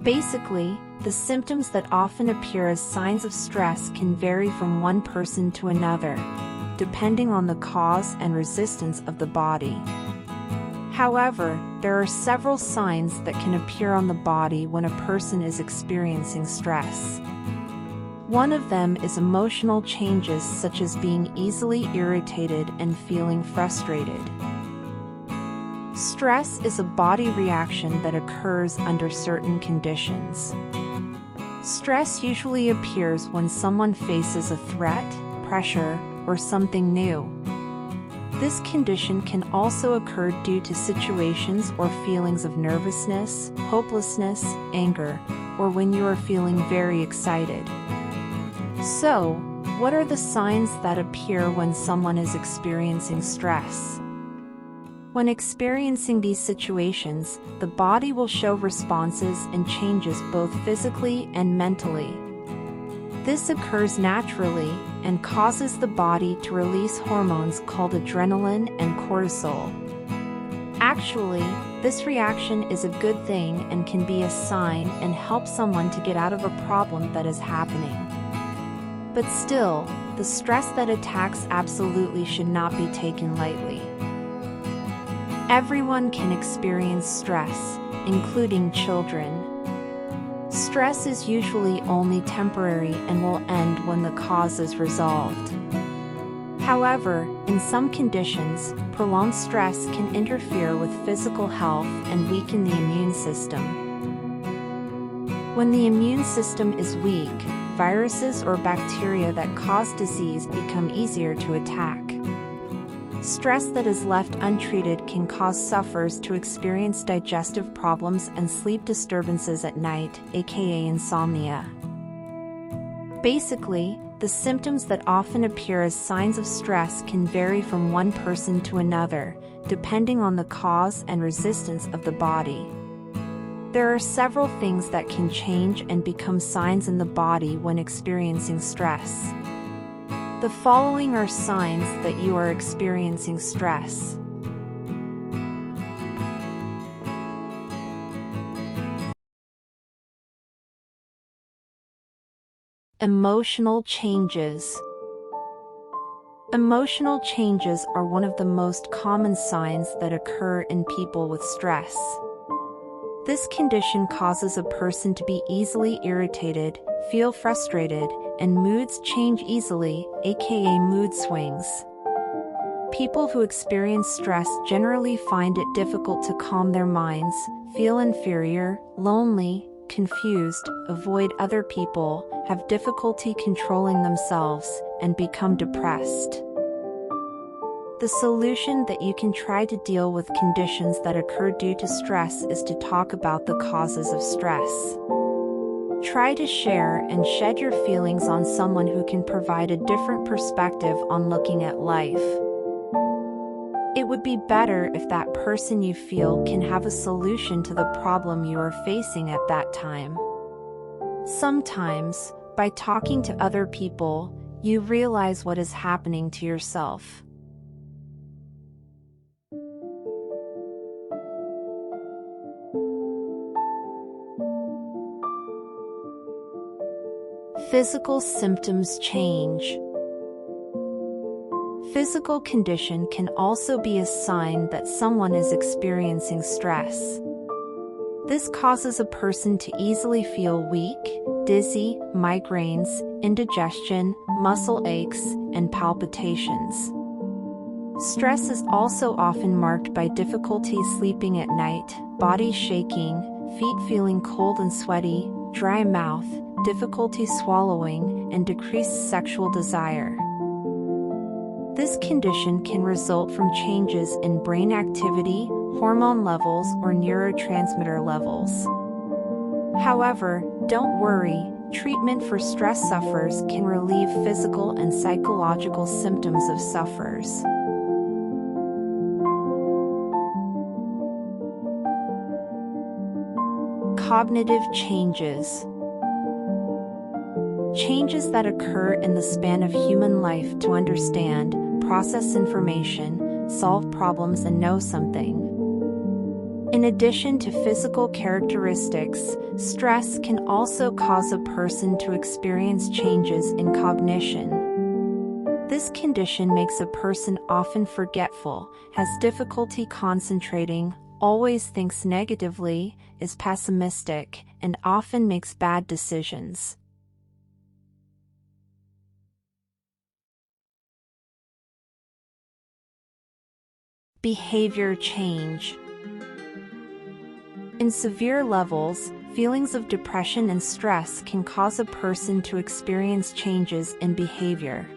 Basically, the symptoms that often appear as signs of stress can vary from one person to another, depending on the cause and resistance of the body. However, there are several signs that can appear on the body when a person is experiencing stress. One of them is emotional changes such as being easily irritated and feeling frustrated. Stress is a body reaction that occurs under certain conditions. Stress usually appears when someone faces a threat, pressure, or something new. This condition can also occur due to situations or feelings of nervousness, hopelessness, anger, or when you are feeling very excited. So, what are the signs that appear when someone is experiencing stress? When experiencing these situations, the body will show responses and changes both physically and mentally. This occurs naturally and causes the body to release hormones called adrenaline and cortisol. Actually, this reaction is a good thing and can be a sign and help someone to get out of a problem that is happening. But still, the stress that attacks absolutely should not be taken lightly. Everyone can experience stress, including children. Stress is usually only temporary and will end when the cause is resolved. However, in some conditions, prolonged stress can interfere with physical health and weaken the immune system. When the immune system is weak, viruses or bacteria that cause disease become easier to attack. Stress that is left untreated can cause sufferers to experience digestive problems and sleep disturbances at night, aka insomnia. Basically, the symptoms that often appear as signs of stress can vary from one person to another, depending on the cause and resistance of the body. There are several things that can change and become signs in the body when experiencing stress. The following are signs that you are experiencing stress. Emotional changes. Emotional changes are one of the most common signs that occur in people with stress. This condition causes a person to be easily irritated, feel frustrated, and moods change easily, aka mood swings. People who experience stress generally find it difficult to calm their minds, feel inferior, lonely, confused, avoid other people, have difficulty controlling themselves, and become depressed. The solution that you can try to deal with conditions that occur due to stress is to talk about the causes of stress. Try to share and shed your feelings on someone who can provide a different perspective on looking at life. It would be better if that person you feel can have a solution to the problem you are facing at that time. Sometimes, by talking to other people, you realize what is happening to yourself. Physical symptoms change. Physical condition can also be a sign that someone is experiencing stress. This causes a person to easily feel weak, dizzy, migraines, indigestion, muscle aches, and palpitations. Stress is also often marked by difficulty sleeping at night, body shaking, feet feeling cold and sweaty, dry mouth, difficulty swallowing, and decreased sexual desire. This condition can result from changes in brain activity, hormone levels, or neurotransmitter levels. However, don't worry, treatment for stress sufferers can relieve physical and psychological symptoms of sufferers. Cognitive changes. Changes that occur in the span of human life to understand, process information, solve problems, and know something. In addition to physical characteristics, stress can also cause a person to experience changes in cognition. This condition makes a person often forgetful, has difficulty concentrating, always thinks negatively, is pessimistic, and often makes bad decisions. Behavior change. In severe levels, feelings of depression and stress can cause a person to experience changes in behavior.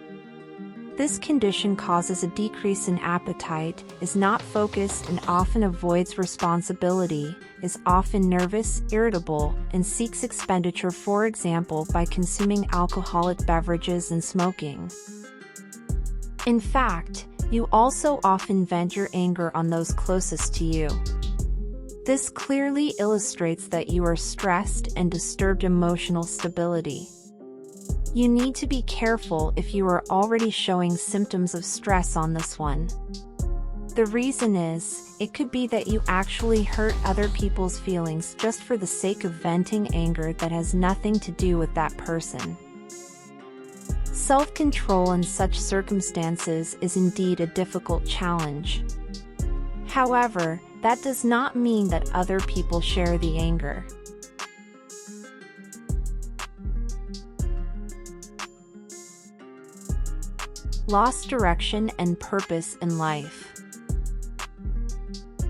This condition causes a decrease in appetite, is not focused and often avoids responsibility, is often nervous, irritable, and seeks expenditure, for example by consuming alcoholic beverages and smoking. In fact, you also often vent your anger on those closest to you. This clearly illustrates that you are stressed and disturbed emotional stability. You need to be careful if you are already showing symptoms of stress on this one. The reason is, it could be that you actually hurt other people's feelings just for the sake of venting anger that has nothing to do with that person. Self-control in such circumstances is indeed a difficult challenge. However, that does not mean that other people share the anger. Lost direction and purpose in life.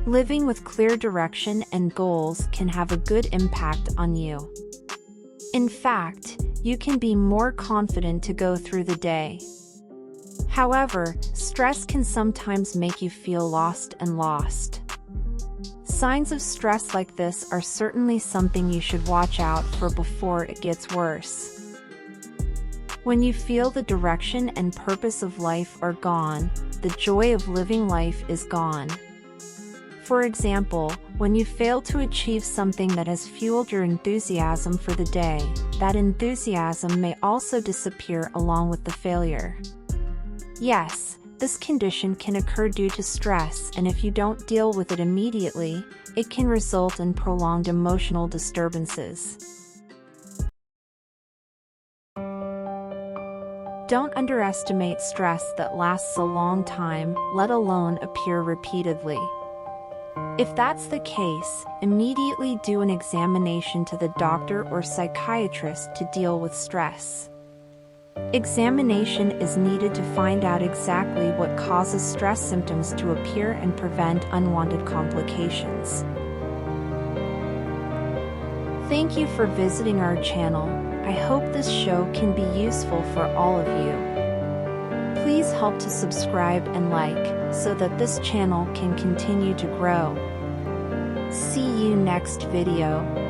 Living with clear direction and goals can have a good impact on you. In fact, you can be more confident to go through the day. However, stress can sometimes make you feel lost. Signs of stress like this are certainly something you should watch out for before it gets worse. When you feel the direction and purpose of life are gone, the joy of living life is gone. For example, when you fail to achieve something that has fueled your enthusiasm for the day, that enthusiasm may also disappear along with the failure. Yes, this condition can occur due to stress, and if you don't deal with it immediately, it can result in prolonged emotional disturbances. Don't underestimate stress that lasts a long time, let alone appear repeatedly. If that's the case, immediately do an examination to the doctor or psychiatrist to deal with stress. Examination is needed to find out exactly what causes stress symptoms to appear and prevent unwanted complications. Thank you for visiting our channel. I hope this show can be useful for all of you. Please help to subscribe and like, so that this channel can continue to grow. See you next video.